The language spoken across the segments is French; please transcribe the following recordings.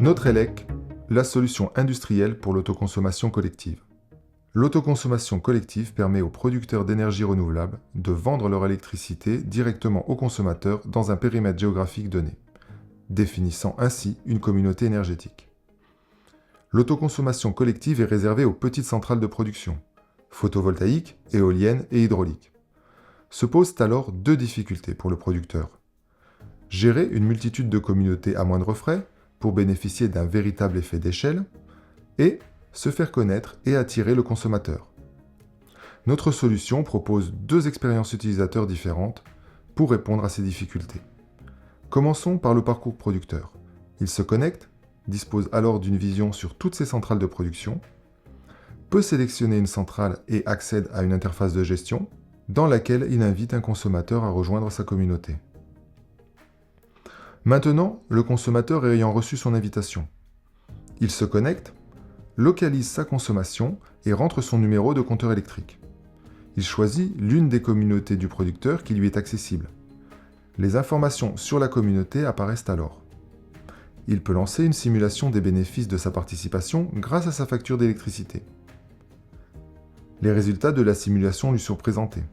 Notre-Elec, la solution industrielle pour l'autoconsommation collective. L'autoconsommation collective permet aux producteurs d'énergie renouvelable de vendre leur électricité directement aux consommateurs dans un périmètre géographique donné, définissant ainsi une communauté énergétique. L'autoconsommation collective est réservée aux petites centrales de production, photovoltaïques, éoliennes et hydrauliques. Se posent alors deux difficultés pour le producteur. Gérer une multitude de communautés à moindre frais pour bénéficier d'un véritable effet d'échelle et se faire connaître et attirer le consommateur. Notre solution propose deux expériences utilisateurs différentes pour répondre à ces difficultés. Commençons par le parcours producteur. Il se connecte, dispose alors d'une vision sur toutes ses centrales de production, peut sélectionner une centrale et accède à une interface de gestion dans laquelle il invite un consommateur à rejoindre sa communauté. Maintenant, le consommateur ayant reçu son invitation, il se connecte, localise sa consommation et rentre son numéro de compteur électrique. Il choisit l'une des communautés du producteur qui lui est accessible. Les informations sur la communauté apparaissent alors. Il peut lancer une simulation des bénéfices de sa participation grâce à sa facture d'électricité. Les résultats de la simulation lui sont présentés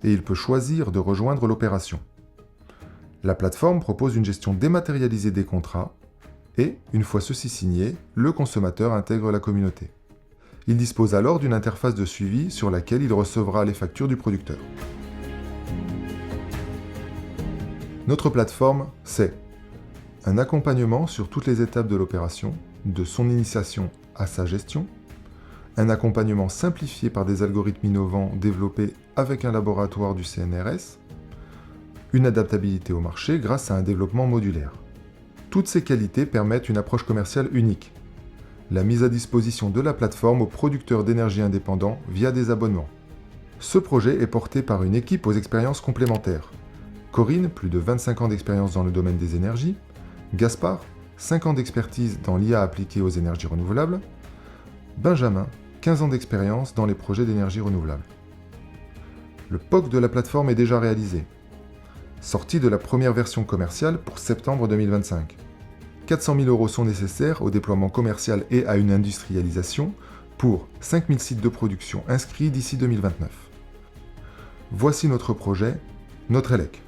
et il peut choisir de rejoindre l'opération. La plateforme propose une gestion dématérialisée des contrats et, une fois ceux-ci signés, le consommateur intègre la communauté. Il dispose alors d'une interface de suivi sur laquelle il recevra les factures du producteur. Notre plateforme, c'est un accompagnement sur toutes les étapes de l'opération, de son initiation à sa gestion, un accompagnement simplifié par des algorithmes innovants développés avec un laboratoire du CNRS, une adaptabilité au marché grâce à un développement modulaire. Toutes ces qualités permettent une approche commerciale unique. La mise à disposition de la plateforme aux producteurs d'énergie indépendants via des abonnements. Ce projet est porté par une équipe aux expériences complémentaires. Corinne, plus de 25 ans d'expérience dans le domaine des énergies. Gaspard, 5 ans d'expertise dans l'IA appliquée aux énergies renouvelables. Benjamin, 15 ans d'expérience dans les projets d'énergie renouvelable. Le POC de la plateforme est déjà réalisé. Sortie de la première version commerciale pour septembre 2025. 400 000 € sont nécessaires au déploiement commercial et à une industrialisation pour 5 000 sites de production inscrits d'ici 2029. Voici notre projet, Notre-Elec.